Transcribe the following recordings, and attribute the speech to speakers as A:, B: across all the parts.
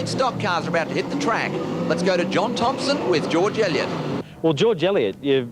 A: V8 stock cars are about to hit the track. Let's go to John Thompson with George Elliott.
B: Well, George Elliott, you're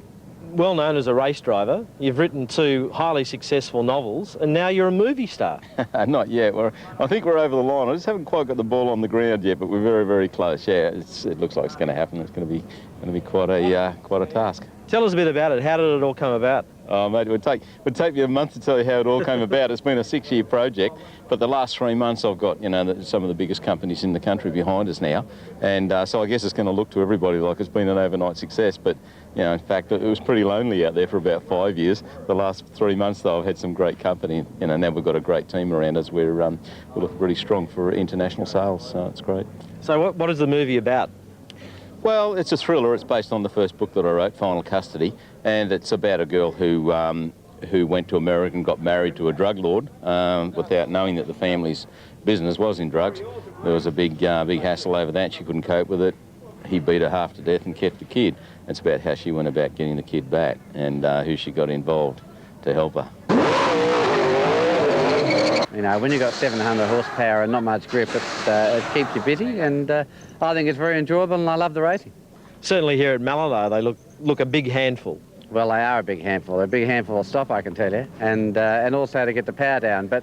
B: well known as a race driver. You've written 2 highly successful novels, and now you're a movie star.
C: Not yet. I think we're over the line. I just haven't quite got the ball on the ground yet, but we're very, very close. Yeah, it looks like it's going to happen. It's going to be quite a task.
B: Tell us a bit about it. How did it all come about?
C: Oh, mate, it would take me a month to tell you how it all came about. It's been a 6-year project, but the last 3 months I've got, some of the biggest companies in the country behind us now, and so I guess it's going to look to everybody like it's been an overnight success. But in fact, it was pretty lonely out there for about 5 years. The last 3 months, though, I've had some great company. Now we've got a great team around us. We look really strong for international sales, so it's great.
B: So what is the movie about?
C: Well, it's a thriller. It's based on the first book that I wrote, Final Custody, and it's about a girl who went to America and got married to a drug lord without knowing that the family's business was in drugs. There was a big hassle over that. She couldn't cope with it. He beat her half to death and kept the kid. It's about how she went about getting the kid back and who she got involved to help her.
D: When you've got 700 horsepower and not much grip, it keeps you busy, and I think it's very enjoyable, and I love the racing.
B: Certainly here at Mallala, they look a big handful.
D: Well, they are a big handful. They're a big handful of stop, I can tell you, and also to get the power down. But,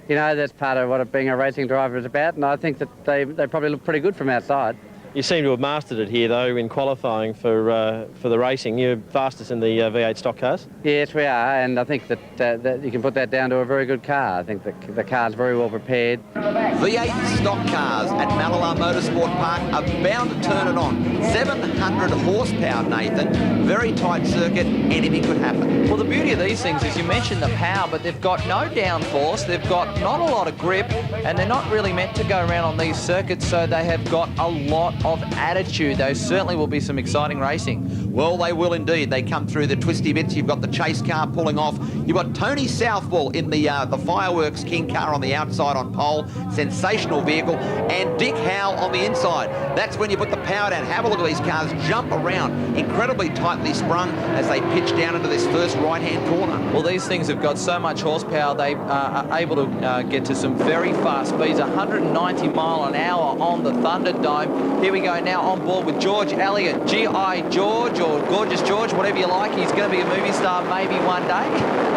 D: that's part of what being a racing driver is about, and I think that they probably look pretty good from outside.
B: You seem to have mastered it here, though, in qualifying for the racing. You're fastest in the V8 stock cars?
D: Yes, we are, and I think that you can put that down to a very good car. I think the car's very well prepared.
A: V8 stock cars at Mallala Motorsport Park are bound to turn it on. 700 horsepower, Nathan. Very tight circuit. Anything could happen.
E: Well, the beauty of these things is you mentioned the power, but they've got no downforce. They've got not a lot of grip, and they're not really meant to go around on these circuits, so they have got a lot of attitude. There certainly will be some exciting racing.
A: Well, they will indeed. They come through the twisty bits. You've got the chase car pulling off. You've got Tony Southwell in the Fireworks King car on the outside on pole. Sensational vehicle. And Dick Howe on the inside. That's when you put the power down. Have a look at these cars jump around. Incredibly tightly sprung as they pitch down into this first right-hand corner.
E: Well, these things have got so much horsepower, they are able to get to some very fast speeds. 190 mile an hour on the Thunderdome. Here we go now on board with George Elliott, G.I. George, or Gorgeous George, whatever you like. He's going to be a movie star maybe one day.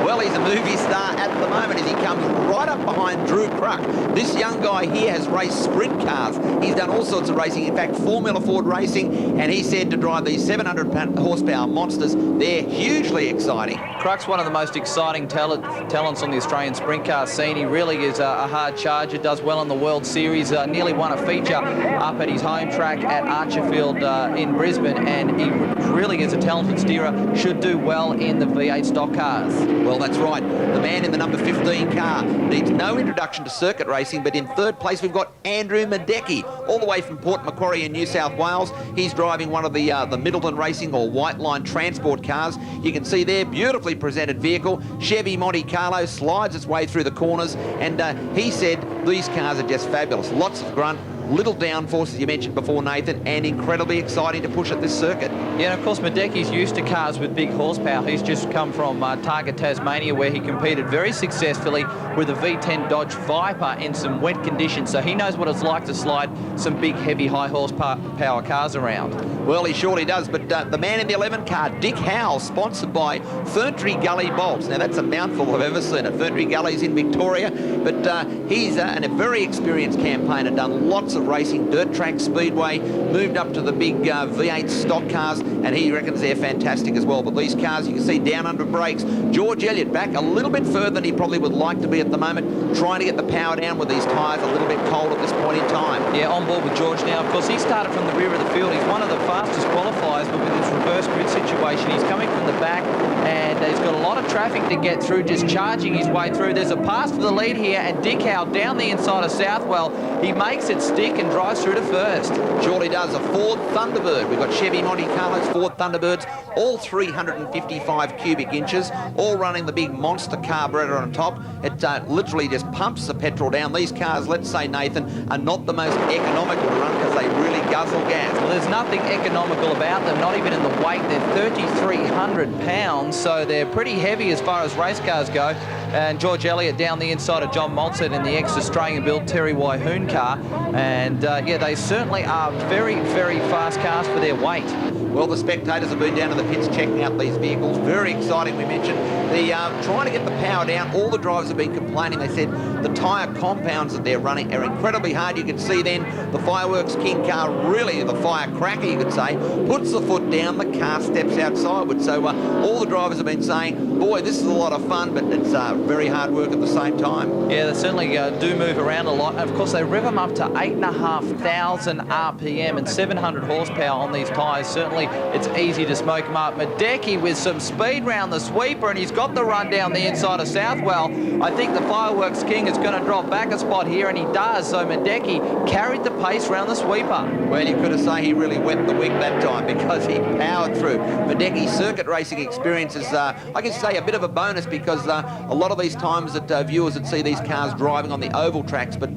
A: Well, he's a movie star at the moment as he comes right up behind Drew Cruck. This young guy here has raced sprint cars. He's done all sorts of racing, in fact, Formula Ford racing, and he said to drive these 700 horsepower monsters, they're hugely exciting.
E: Cruck's one of the most exciting talents on the Australian sprint car scene. He really is a hard charger, does well in the World Series, nearly won a feature up at his home track at Archerfield in Brisbane, and he really is a talented steerer, should do well in the V8 stock cars.
A: Well, that's right. The man in the number 15 car needs no introduction to circuit racing, but in third place we've got Andrew Madecki, all the way from Port Macquarie in New South Wales. He's driving one of the Middleton Racing or White Line Transport cars. You can see there, beautifully presented vehicle. Chevy Monte Carlo slides its way through the corners, and he said these cars are just fabulous. Lots of grunt, little downforce, as you mentioned before, Nathan, and incredibly exciting to push at this circuit.
E: Yeah, and of course Madecki's used to cars with big horsepower. He's just come from Targa, Tasmania, where he competed very successfully with a V10 Dodge Viper in some wet conditions, so he knows what it's like to slide some big, heavy, high horsepower cars around.
A: Well, he surely does, but the man in the 11 car, Dick Howe, sponsored by Ferntree Gully Bolts. Now, that's a mouthful I've ever seen at Ferntree Gully's in Victoria, but he's a very experienced campaigner, done lots of racing, dirt track speedway, moved up to the big V8 stock cars, and he reckons they're fantastic as well. But these cars, you can see down under brakes. George Elliott back a little bit further than he probably would like to be at the moment, trying to get the power down with these tyres a little bit cold at this point in time.
E: Yeah, on board with George now. Of course, he started from the rear of the field. He's one of the fastest qualifiers, but with this reverse grid situation, he's coming from the back, and he's got a lot of traffic to get through, just charging his way through. There's a pass for the lead here, and Dick Howe down the inside of Southwell. He makes it stick and drives through to first.
A: Surely does. A Ford Thunderbird. We've got Chevy Monte Carlo's Ford Thunderbirds, all 355 cubic inches, all running the big monster carburetor on top. It literally just pumps the petrol down. These cars, let's say, Nathan, are not the most economical to run because they really guzzle gas.
E: Well, there's nothing economical about them, not even in the weight. They're 3,300 pounds, so they're pretty heavy as far as race cars go. and George Elliott down the inside of John Maltset in the ex-Australian built Terry Wyhoon car. And yeah, they certainly are very, very fast cars for their weight.
A: Well, the spectators have been down to the pits checking out these vehicles. Very exciting, we mentioned. The trying to get the power down. All the drivers have been complaining. They said the tyre compounds that they're running are incredibly hard. You can see then the Fireworks King car, really the firecracker, you could say, puts the foot down, the car steps out sideways. So all the drivers have been saying, boy, this is a lot of fun, but it's very hard work at the same time.
E: Yeah, they certainly do move around a lot. And of course, they rev them up to 8,500 RPM and 700 horsepower on these tyres. Certainly, it's easy to smoke them up. Medecky with some speed round the sweeper, and he's got the run down the inside of Southwell. I think the Fireworks King is going to drop back a spot here, and he does. So Medecky carried the pace round the sweeper.
A: Well, you could have said he really wet the wig that time because he powered through. Medecky's circuit racing experience is, I can say, a bit of a bonus because a lot of these times that viewers that see these cars driving on the oval tracks, but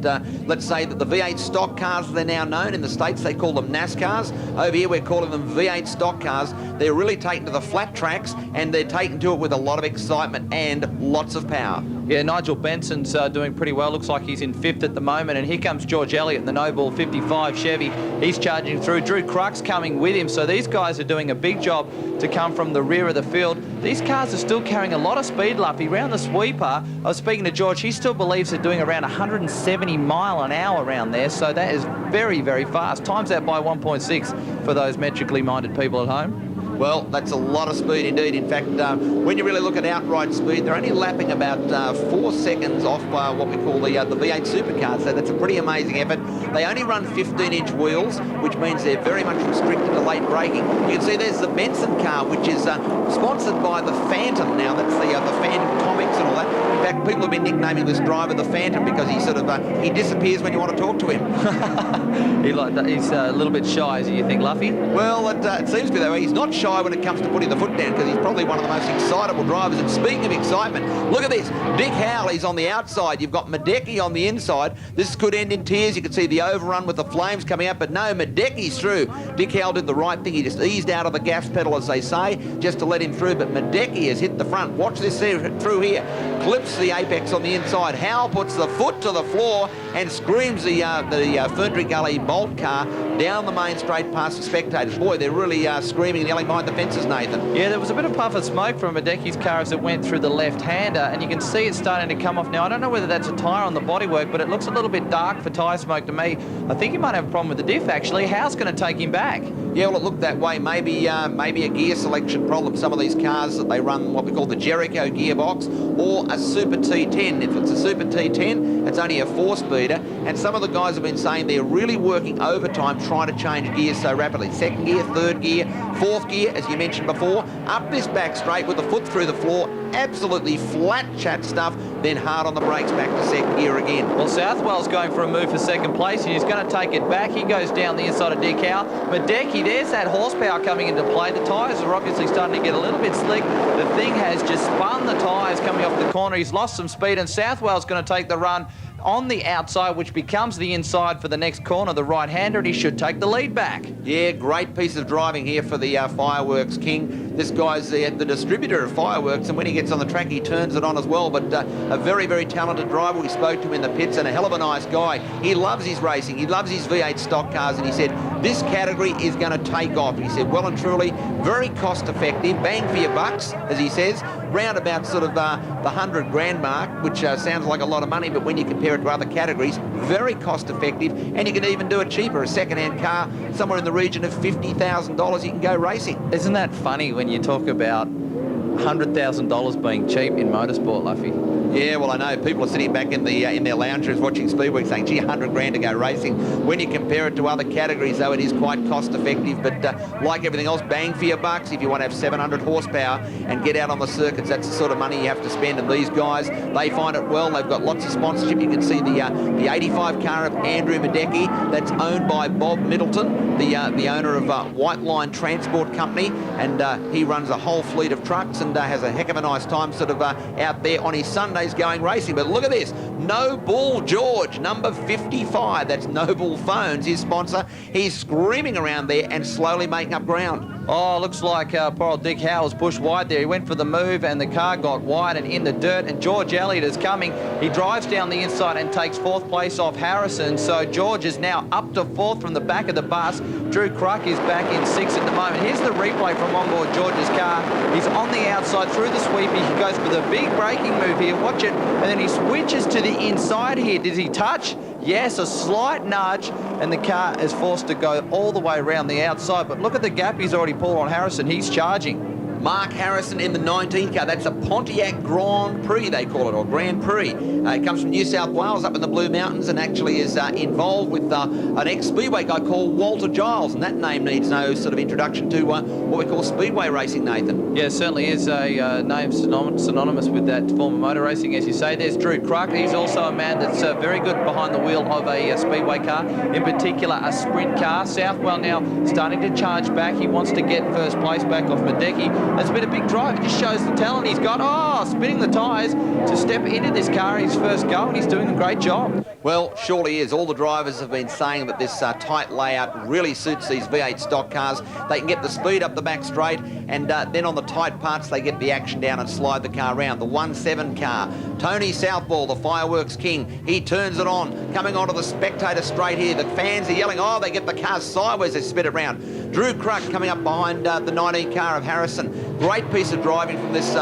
A: let's say that the V8 stock cars, they're now known in the States, they call them Nascars. Over here, we're calling them V8 stock cars. They're really taken to the flat tracks, and they're taken to it with a lot of excitement and lots of power.
E: Yeah, Nigel Benson's doing pretty well. Looks like he's in 5th at the moment. And here comes George Elliott in the Noble 55 Chevy. He's charging through. Drew Crux coming with him. So these guys are doing a big job to come from the rear of the field. These cars are still carrying a lot of speed, Luffy. Round the sweeper, I was speaking to George. He still believes they're doing around 170 mile an hour around there. So that is very, very fast. Times that by 1.6 for those metrically minded people at home.
A: Well, that's a lot of speed indeed. In fact, when you really look at outright speed, they're only lapping about 4 seconds off what we call the V8 supercars. So that's a pretty amazing effort. They only run 15-inch wheels, which means they're very much restricted to late braking. You can see there's the Benson car, which is sponsored by the Phantom. Now, that's the Phantom comics and all that. In fact, people have been nicknaming this driver the Phantom because he sort of he disappears when you want to talk to him.
E: He's a little bit shy, do you think, Luffy?
A: Well, it seems to be that way. He's not shy when it comes to putting the foot down because he's probably one of the most excitable drivers. And speaking of excitement, look at this. Dick Howley's on the outside. You've got Medecky on the inside. This could end in tears. You can see the overrun with the flames coming out, but no, Medecky's through. Dick Howell did the right thing. He just eased out of the gas pedal, as they say, just to let him through, but Medecky has hit the front. Watch this through here. Clips the apex on the inside. Howell puts the foot to the floor and screams the Ferntree Gully Bolt car down the main straight past the spectators. Boy, they're really screaming and yelling behind the fences, Nathan.
E: Yeah, there was a bit of puff of smoke from Medecky's car as it went through the left-hander, and you can see it starting to come off now. I don't know whether that's a tyre on the bodywork, but it looks a little bit dark for tyre smoke to me. I think he might have a problem with the diff, actually. How's going to take him back?
A: Yeah, well, it looked that way. Maybe a gear selection problem. Some of these cars that they run what we call the Jericho gearbox or a Super T10. If it's a Super T10, it's only a 4-speeder, and some of the guys have been saying they're really working overtime trying to change gears so rapidly. 2nd gear, 3rd gear, 4th gear, as you mentioned before, up this back straight with the foot through the floor, absolutely flat chat stuff, then hard on the brakes back to 2nd gear again.
E: Well, Southwell's going for a move for 2nd place, and he's going to take it back. He goes down the inside of Dick Howell. Medecky, there's that horsepower coming into play. The tyres are obviously starting to get a little bit slick. The thing has just spun the tyres coming off the corner. He's lost some speed, and Southwell's going to take the run on the outside, which becomes the inside for the next corner, the right-hander, and he should take the lead back.
A: Yeah, great piece of driving here for the Fireworks King. This guy's the distributor of fireworks, and when he gets on the track, he turns it on as well. But a very, very talented driver. We spoke to him in the pits, and a hell of a nice guy. He loves his racing. He loves his V8 stock cars, and he said, this category is going to take off. He said, well and truly, very cost-effective, bang for your bucks, as he says, round about sort of the 100 grand mark, which sounds like a lot of money, but when you compare it to other categories, very cost-effective, and you can even do it cheaper. A second-hand car, somewhere in the region of $50,000, you can go racing.
E: Isn't that funny when you talk about $100,000 being cheap in motorsport, Luffy?
A: Yeah, well, I know people are sitting back in their lounge rooms watching Speedway saying, gee, 100 grand to go racing. When you compare it to other categories, though, it is quite cost effective. But like everything else, bang for your bucks. If you want to have 700 horsepower and get out on the circuits, that's the sort of money you have to spend. And these guys, they find it well. They've got lots of sponsorship. You can see the 85 car of Andrew Medecky. That's owned by Bob Middleton, the owner of White Line Transport Company. And he runs a whole fleet of trucks and has a heck of a nice time sort of out there on his Sundays going racing. But look at this, No Bull George, number 55. That's No Bull Phones, his sponsor. He's screaming around there and slowly making up ground.
E: Oh, looks like poor old Dick Howe was pushed wide there. He went for the move and the car got wide and in the dirt, and George Elliott is coming. He drives down the inside and takes 4th place off Harrison. So George is now up to 4th from the back of the bus. Drew Cruck is back in 6th at the moment. Here's the replay from onboard George's car. He's on the outside through the sweepy. He goes for the big braking move here. Watch it. And then he switches to the inside here. Did he touch? Yes, a slight nudge, and the car is forced to go all the way around the outside. But look at the gap he's already pulled on Harrison. He's charging.
A: Mark Harrison in the 19 car. That's a Pontiac Grand Prix, they call it, or Grand Prix. It comes from New South Wales up in the Blue Mountains and actually is involved with an ex-Speedway guy called Walter Giles, and that name needs no sort of introduction to what we call Speedway racing, Nathan.
E: Yeah, certainly is a name synonymous with that form of motor racing, as you say. There's Drew Cruck. He's also a man that's very good behind the wheel of a Speedway car, in particular a sprint car. Southwell now starting to charge back. He wants to get first place back off Madecki. That's been a big drive. It just shows the talent he's got. Oh, spinning the tyres to step into this car, his first go, and he's doing a great job.
A: Well, surely is. All the drivers have been saying that this tight layout really suits these V8 stock cars. They can get the speed up the back straight, and then on the tight parts, they get the action down and slide the car around. The 1-7 car. Tony Southwell, the fireworks king, he turns it on, coming onto the spectator straight here. The fans are yelling, oh, they get the car sideways, they spin it round. Drew Cruck coming up behind the 19 car of Harrison. Great piece of driving from this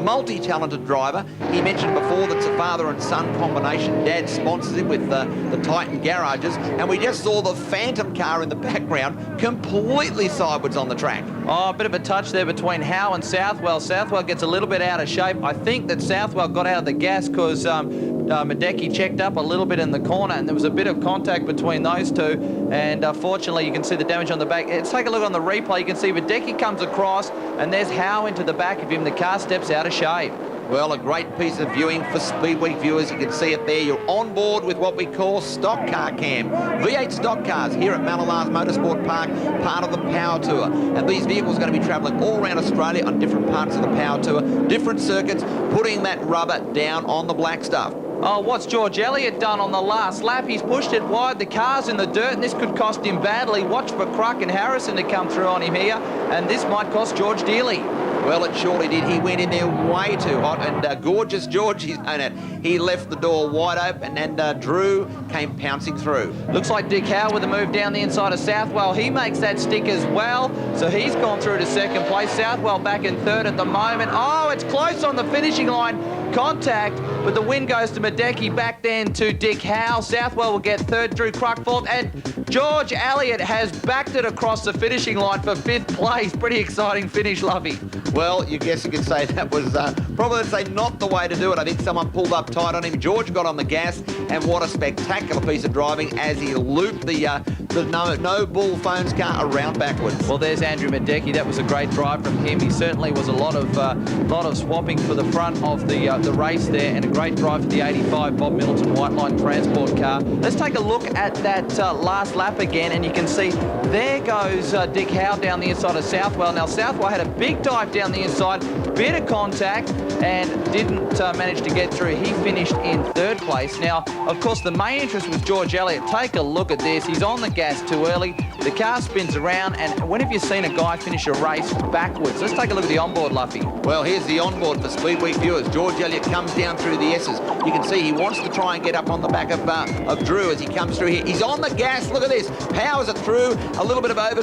A: multi-talented driver. He mentioned before that it's a father and son combination. Dad sponsors him with the Titan garages, and we just saw the Phantom car in the background completely sideways on the track.
E: Oh, a bit of a touch there between Howe and Southwell. Southwell gets a little bit out of shape. I think that Southwell got out of the gas because Madecki checked up a little bit in the corner, and there was a bit of contact between those two, and fortunately you can see the damage on the back. Let's take a look on the replay. You can see Madecki comes across, and there's Howe into the back of him. The car steps out of shape.
A: Well, a great piece of viewing for Speedweek viewers. You can see it there. You're on board with what we call stock car cam. V8 stock cars here at Mallala's Motorsport Park, part of the Power Tour. And these vehicles are going to be travelling all around Australia on different parts of the Power Tour, different circuits, putting that rubber down on the black stuff.
E: Oh, what's George Elliott done on the last lap? He's pushed it wide. The car's in the dirt, and this could cost him badly. Watch for Cruck and Harrison to come through on him here, and this might cost George dearly.
A: Well, it surely did. He went in there way too hot, and gorgeous George, he left the door wide open, and Drew came pouncing through.
E: Looks like Dick Howe with a move down the inside of Southwell. He makes that stick as well, so he's gone through to second place. Southwell back in third at the moment. Oh, it's close on the finishing line. Contact, but the win goes to Madecki. Back then to Dick Howe. Southwell will get third, Drew Cruck fourth, and George Elliott has backed it across the finishing line for 5th place. Pretty exciting finish, Lovey.
A: Well, you guess you could say that was probably, let's say, not the way to do it. I think someone pulled up tight on him. George got on the gas, and what a spectacular piece of driving as he looped the no bull phones car around backwards.
E: Well, there's Andrew Madecki. That was a great drive from him. He certainly was a lot of swapping for the front of the race there, and a great drive for the 85 Bob Middleton White Line Transport car. Let's take a look at that last lap again, and you can see there goes Dick Howe down the inside of Southwell. Now, Southwell had a big dive down the inside, bit of contact, and didn't manage to get through. He finished in 3rd place. Now, of course, the main interest was George Elliott. Take a look at this. He's on the gas too early. The car spins around, and when have you seen a guy finish a race backwards? Let's take a look at the onboard, Luffy.
A: Well, here's the onboard for Speedweek viewers. George Elliott comes down through the S's. You can see he wants to try and get up on the back of Drew as he comes through here. He's on the gas. Look at this. Powers it through. A little bit of over